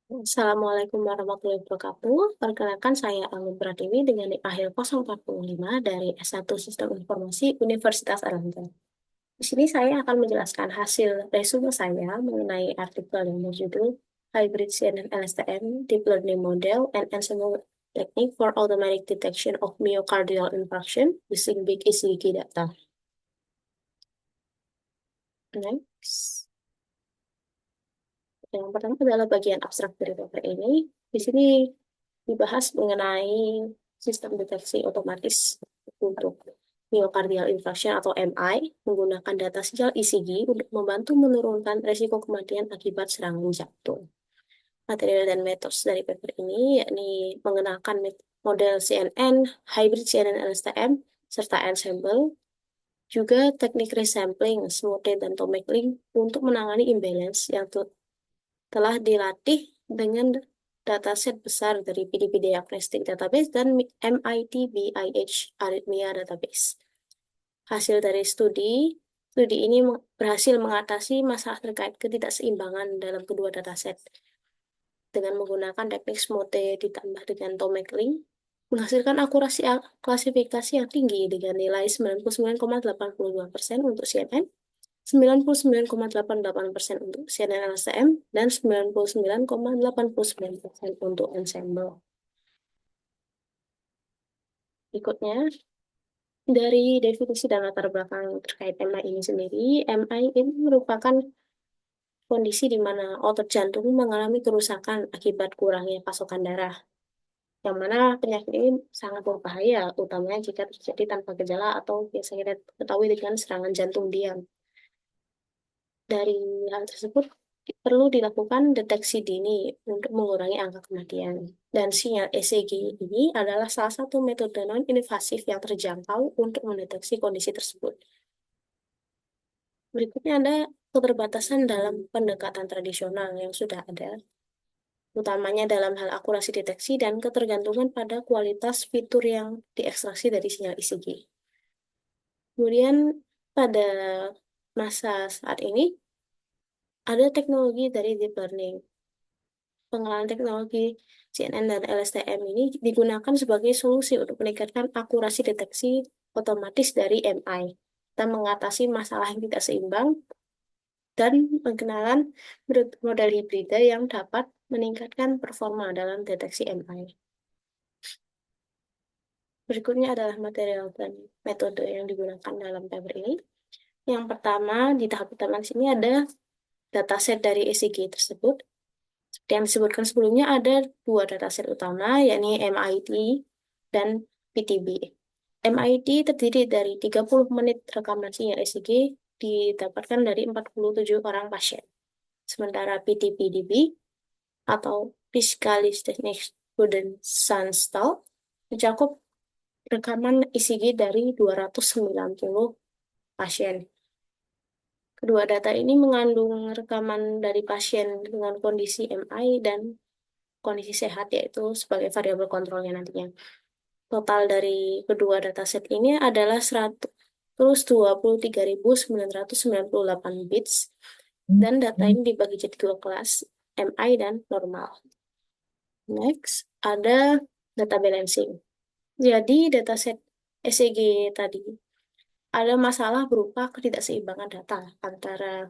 Assalamualaikum warahmatullahi wabarakatuh. Perkenalkan saya Anggun Pratiwi dengan NIK akhir 045 dari S1 Sistem Informasi Universitas Erlangga. Di sini saya akan menjelaskan hasil resume saya mengenai artikel yang berjudul Hybrid CNN LSTM Deep Learning Model and Ensemble Technique for Automatic Detection of Myocardial Infarction using Big ECG Data. Next. Yang pertama adalah bagian abstrak dari paper ini. Di sini dibahas mengenai sistem deteksi otomatis untuk myocardial infarction atau MI menggunakan data sinyal ECG untuk membantu menurunkan risiko kematian akibat serangan jantung. Material dan metode dari paper ini yakni mengenalkan model CNN, hybrid CNN LSTM, serta ensemble, juga teknik resampling, Smote dan Tomac-Link untuk menangani imbalance yang telah dilatih dengan dataset besar dari PDB Diagnostic Database dan MIT BIH Arrhythmia Database. Hasil dari studi ini berhasil mengatasi masalah terkait ketidakseimbangan dalam kedua dataset. Dengan menggunakan teknik SMOTE ditambah dengan Tomac-Link, menghasilkan akurasi klasifikasi yang tinggi dengan nilai 99,82% untuk CNN, 99,88% untuk CNN LSTM, dan 99,89% untuk ensemble. Berikutnya, dari definisi dan latar belakang terkait MI ini sendiri, MI ini merupakan kondisi di mana otot jantung mengalami kerusakan akibat kurangnya pasokan darah, yang mana penyakit ini sangat berbahaya, utamanya jika terjadi tanpa gejala atau biasa kita ketahui dengan serangan jantung diam. Dari hal tersebut, perlu dilakukan deteksi dini untuk mengurangi angka kematian. Dan sinyal ECG ini adalah salah satu metode non-invasif yang terjangkau untuk mendeteksi kondisi tersebut. Berikutnya ada keterbatasan dalam pendekatan tradisional yang sudah ada, utamanya dalam hal akurasi deteksi dan ketergantungan pada kualitas fitur yang diekstraksi dari sinyal ECG. Kemudian pada masa saat ini, ada teknologi dari deep learning. Pengenalan teknologi CNN dan LSTM ini digunakan sebagai solusi untuk meningkatkan akurasi deteksi otomatis dari MI dan mengatasi masalah yang tidak seimbang dan pengenalan model hibrida yang dapat meningkatkan performa dalam deteksi MI. Berikutnya adalah material dan metode yang digunakan dalam paper ini. Yang pertama, di tahap pertama di sini ada dataset dari ECG tersebut. Seperti yang disebutkan sebelumnya, ada dua dataset utama, yakni MIT dan PTB. MIT terdiri dari 30 menit rekaman sinyal ECG didapatkan dari 47 orang pasien. Sementara PTPDB atau Fiscalis Techniques Bodenzanstal mencakup rekaman ECG dari 290 pasien. Kedua data ini mengandung rekaman dari pasien dengan kondisi MI dan kondisi sehat, yaitu sebagai variabel kontrolnya nantinya. Total dari kedua dataset ini adalah 123.998 bits, dan data ini dibagi jadi dua kelas, MI dan normal. Next, ada data balancing. Jadi, dataset ECG tadi ada masalah berupa ketidakseimbangan data antara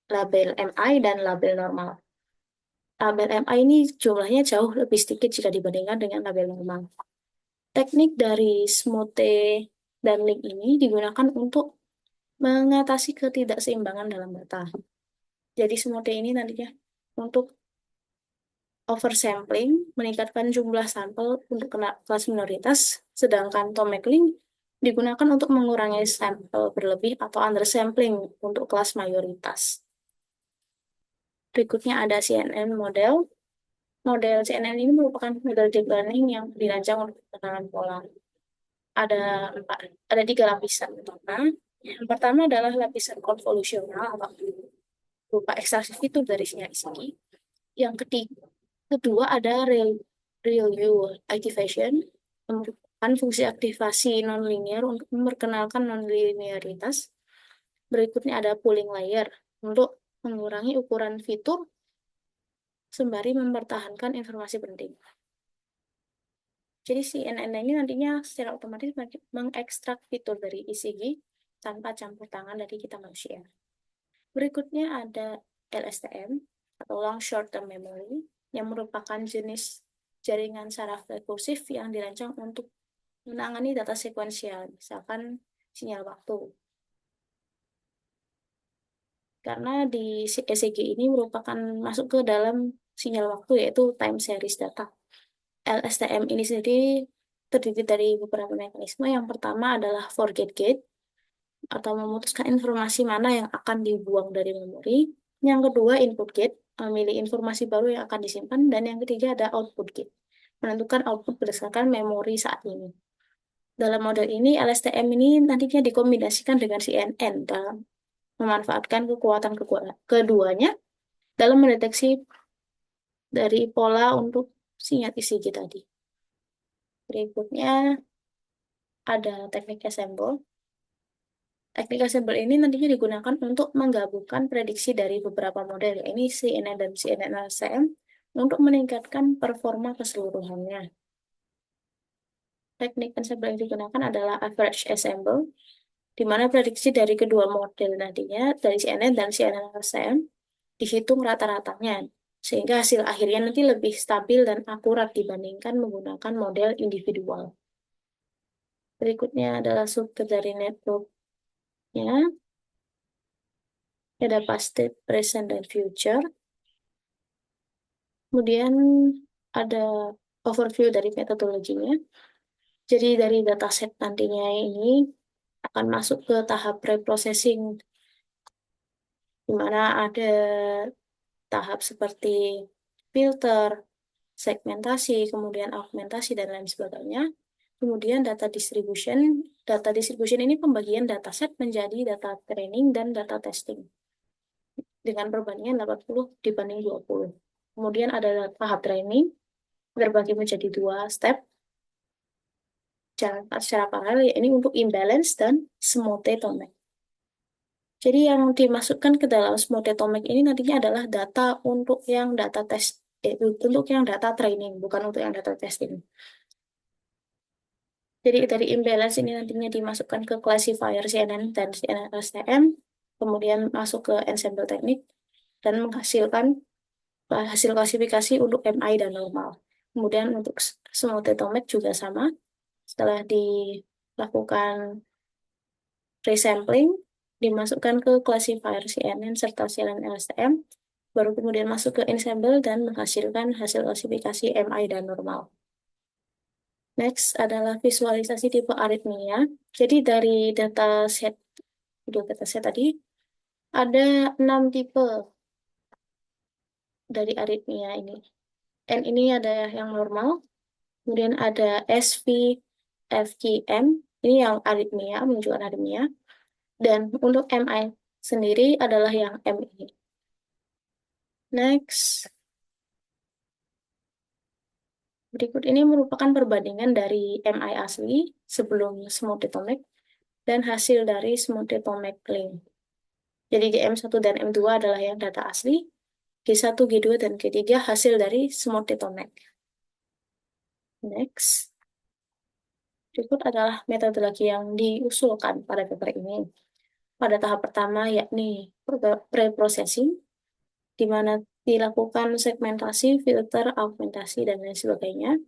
label MI dan label normal. Label MI ini jumlahnya jauh lebih sedikit jika dibandingkan dengan label normal. Teknik dari Smote dan Link ini digunakan untuk mengatasi ketidakseimbangan dalam data. Jadi Smote ini nantinya untuk oversampling, meningkatkan jumlah sampel untuk kelas minoritas, sedangkan Tomac-Link digunakan untuk mengurangi sampel berlebih atau undersampling untuk kelas mayoritas. Berikutnya ada CNN model. Model CNN ini merupakan model deep learning yang dirancang untuk pengenalan pola. Ada tiga lapisan utama. Yang pertama adalah lapisan konvolusional atau berupa ekstraksi fitur dari sinyal ECG. Yang kedua ada real view activation, merupakan fungsi aktivasi nonlinear untuk memperkenalkan nonlinearitas. Berikutnya ada pooling layer untuk mengurangi ukuran fitur sembari mempertahankan informasi penting. Jadi CNN ini nantinya secara otomatis mengekstrak fitur dari ECG tanpa campur tangan dari kita manusia. Berikutnya ada LSTM atau Long Short Term Memory yang merupakan jenis jaringan saraf rekursif yang dirancang untuk menangani data sekuensial, misalkan sinyal waktu. Karena di ECG ini merupakan masuk ke dalam sinyal waktu, yaitu time series data. LSTM ini sendiri terdiri dari beberapa mekanisme. Yang pertama adalah forget gate, atau memutuskan informasi mana yang akan dibuang dari memori. Yang kedua, input gate, memilih informasi baru yang akan disimpan. Dan yang ketiga ada output gate, menentukan output berdasarkan memori saat ini. Dalam model ini, LSTM ini nantinya dikombinasikan dengan CNN dalam memanfaatkan kekuatan keduanya dalam mendeteksi dari pola untuk sinyal ECG tadi. Berikutnya ada teknik assemble. Teknik assemble ini nantinya digunakan untuk menggabungkan prediksi dari beberapa model, ini CNN dan CNN-LSTM, untuk meningkatkan performa keseluruhannya. Teknik assemble yang digunakan adalah average assemble, di mana prediksi dari kedua model nantinya, dari CNN dan CNN-LSTM, dihitung rata-ratanya, sehingga hasil akhirnya nanti lebih stabil dan akurat dibandingkan menggunakan model individual. Berikutnya adalah struktur dari network-nya. Ada past, present, dan future. Kemudian ada overview dari metodologinya. Jadi dari dataset nantinya ini akan masuk ke tahap preprocessing, di mana ada tahap seperti filter, segmentasi, kemudian augmentasi, dan lain sebagainya. Kemudian data distribution. Data distribution ini pembagian dataset menjadi data training dan data testing, dengan perbandingan 80 dibanding 20. Kemudian ada tahap training, terbagi menjadi 2 step, jalan secara paralel, yaitu untuk imbalance dan smoothetomic. Jadi yang dimasukkan ke dalam smoothetomic ini nantinya adalah data untuk yang data test, untuk yang data training, bukan untuk yang data testing. Jadi dari imbalance ini nantinya dimasukkan ke classifier CNN dan CNN-LSTM, kemudian masuk ke ensemble teknik, dan menghasilkan hasil klasifikasi untuk MI dan normal. Kemudian untuk smoothetomic juga sama. Setelah dilakukan resampling, dimasukkan ke classifier CNN serta CNN-LSTM, baru kemudian masuk ke ensemble dan menghasilkan hasil klasifikasi MI dan normal. Next adalah visualisasi tipe aritmia. Jadi dari dataset tadi, ada 6 tipe dari aritmia ini. N ini ada yang normal, kemudian ada SVFQM, ini yang aritmia, menunjukkan aritmia. Dan untuk MI sendiri adalah yang M ini. Next. Berikut ini merupakan perbandingan dari MI asli sebelum smoothetomic dan hasil dari smoothetomic link. Jadi GM1 dan M2 adalah yang data asli, G1, G2, dan G3 hasil dari smoothetomic. Next. Berikut adalah metodologi yang diusulkan pada paper ini. Pada tahap pertama yakni pre-processing, di mana dilakukan segmentasi, filter, augmentasi, dan lain sebagainya.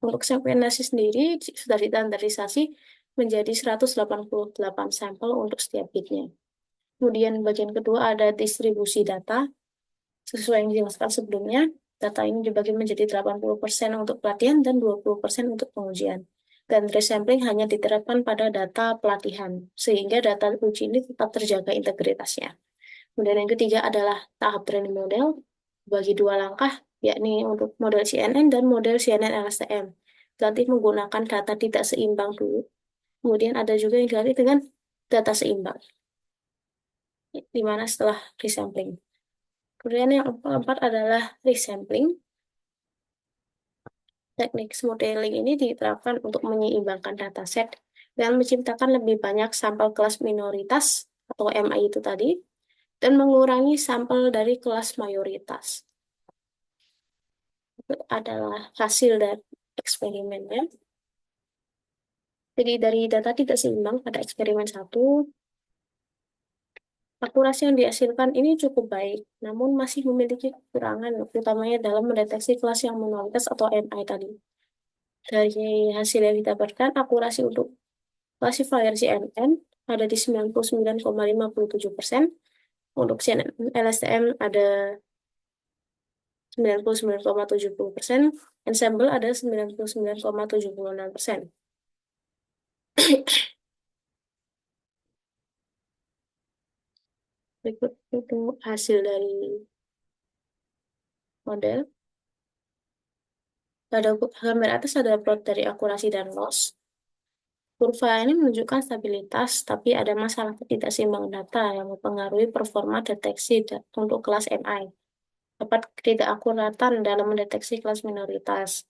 Untuk segmentasi sendiri sudah distandarisasi menjadi 188 sampel untuk setiap bitnya. Kemudian bagian kedua ada distribusi data. Sesuai yang dijelaskan sebelumnya, data ini dibagi menjadi 80% untuk pelatihan dan 20% untuk pengujian. Dan resampling hanya diterapkan pada data pelatihan, sehingga data uji ini tetap terjaga integritasnya. Kemudian yang ketiga adalah tahap training model, bagi 2 langkah, yakni untuk model CNN dan model CNN-LSTM. Dilatih menggunakan data tidak seimbang dulu. Kemudian ada juga yang dilatih dengan data seimbang, di mana setelah resampling. Kemudian yang keempat adalah resampling. Teknik modeling ini diterapkan untuk menyeimbangkan dataset dan menciptakan lebih banyak sampel kelas minoritas atau MI itu tadi, dan mengurangi sampel dari kelas mayoritas. adalah hasil dari eksperimennya. Jadi dari data tidak seimbang pada eksperimen 1, akurasi yang dihasilkan ini cukup baik, namun masih memiliki kekurangan, utamanya dalam mendeteksi kelas yang minoritas atau MI tadi. Dari hasil yang didapatkan, akurasi untuk classifier CNN ada di 99,57%, untuk CNN LSTM ada 99,70%, ensemble ada 99,76%. Berikut itu hasil dari model. Pada gambar atas ada plot dari akurasi dan loss. Kurva ini menunjukkan stabilitas, tapi ada masalah ketidakseimbangan data yang mempengaruhi performa deteksi untuk kelas MI. Dapat ketidakakuratan dalam mendeteksi kelas minoritas.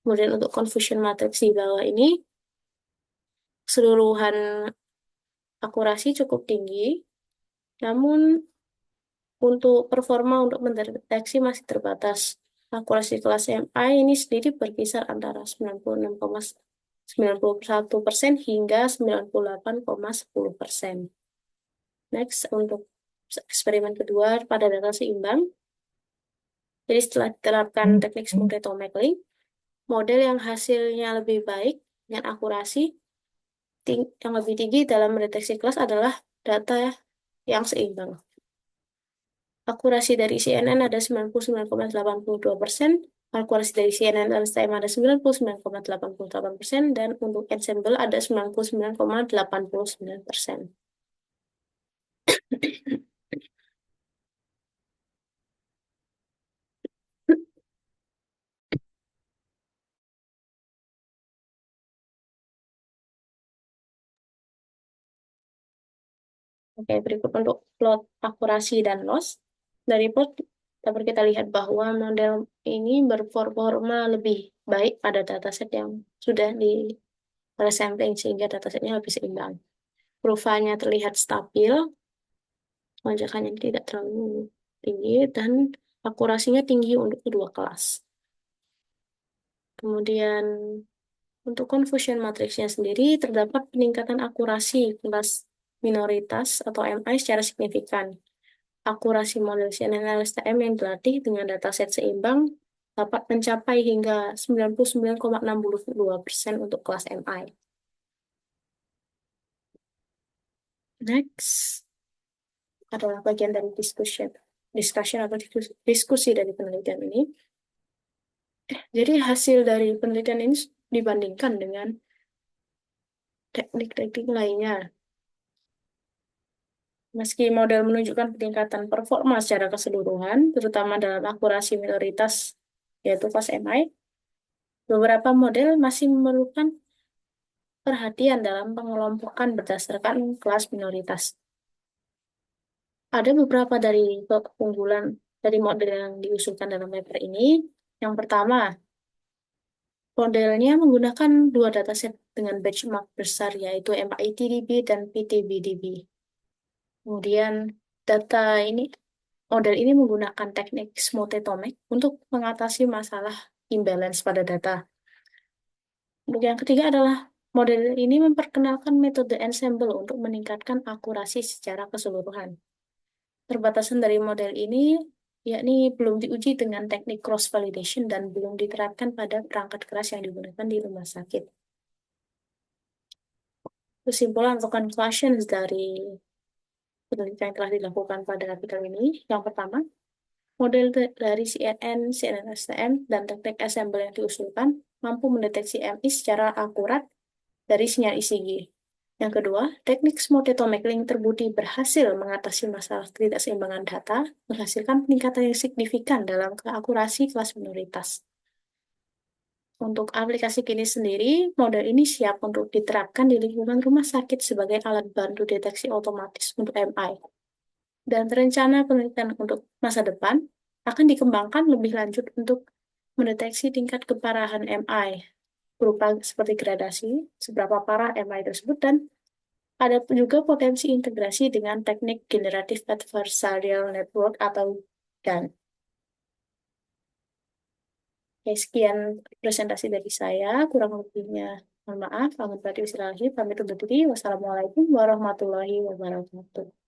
Kemudian untuk confusion matrix di bawah ini, keseluruhan akurasi cukup tinggi, namun untuk performa untuk mendeteksi masih terbatas. Akurasi kelas MI ini sendiri berkisar antara 96,91% hingga 98,10%. Next, untuk eksperimen kedua pada data seimbang. Jadi setelah diterapkan teknik smooth automatically, model yang hasilnya lebih baik dengan akurasi yang lebih tinggi dalam mendeteksi kelas adalah data yang seimbang. Akurasi dari CNN ada 99,82%, akurasi dari CNN dan STM ada 99,88%, dan untuk ensemble ada 99,89%. Oke, berikut untuk plot akurasi dan loss. Dari plot dapat kita lihat bahwa model ini berperforma lebih baik pada dataset yang sudah di sampling, sehingga datasetnya lebih seimbang. Kurvanya terlihat stabil, lonjakannya tidak terlalu tinggi, dan akurasinya tinggi untuk kedua kelas. Kemudian untuk confusion matrixnya sendiri, terdapat peningkatan akurasi kelas minoritas atau MI secara signifikan. Akurasi model CNN LSTM yang dilatih dengan dataset seimbang dapat mencapai hingga 99,62% untuk kelas MI. Next adalah bagian dari discussion atau diskusi dari penelitian ini. Jadi hasil dari penelitian ini dibandingkan dengan teknik-teknik lainnya. Meski model menunjukkan peningkatan performa secara keseluruhan, terutama dalam akurasi minoritas, yaitu kelas MI, beberapa model masih memerlukan perhatian dalam pengelompokan berdasarkan kelas minoritas. Ada beberapa dari keunggulan dari model yang diusulkan dalam paper ini. Yang pertama, modelnya menggunakan dua dataset dengan benchmark besar, yaitu MITDB dan PTBDB. Kemudian model ini menggunakan teknik smooth atomic untuk mengatasi masalah imbalance pada data. Untuk yang ketiga adalah model ini memperkenalkan metode ensemble untuk meningkatkan akurasi secara keseluruhan. Terbatasan dari model ini yakni belum diuji dengan teknik cross validation dan belum diterapkan pada perangkat keras yang digunakan di rumah sakit. Kesimpulan atau conclusions dari penelitian yang telah dilakukan pada artikel ini. Yang pertama, model dari CNN, CNN-STM, dan teknik ensemble yang diusulkan mampu mendeteksi MI secara akurat dari sinyal ECG. Yang kedua, teknik smooth atomic link terbukti berhasil mengatasi masalah ketidakseimbangan data, menghasilkan peningkatan yang signifikan dalam keakurasi kelas minoritas. Untuk aplikasi klinis sendiri, model ini siap untuk diterapkan di lingkungan rumah sakit sebagai alat bantu deteksi otomatis untuk MI. Dan rencana penelitian untuk masa depan akan dikembangkan lebih lanjut untuk mendeteksi tingkat keparahan MI, berupa seperti gradasi, seberapa parah MI tersebut, dan ada juga potensi integrasi dengan teknik Generative Adversarial Network atau GAN. Oke, sekian presentasi dari saya. Kurang lebihnya, mohon maaf. Pamit undur diri. Wassalamualaikum warahmatullahi wabarakatuh.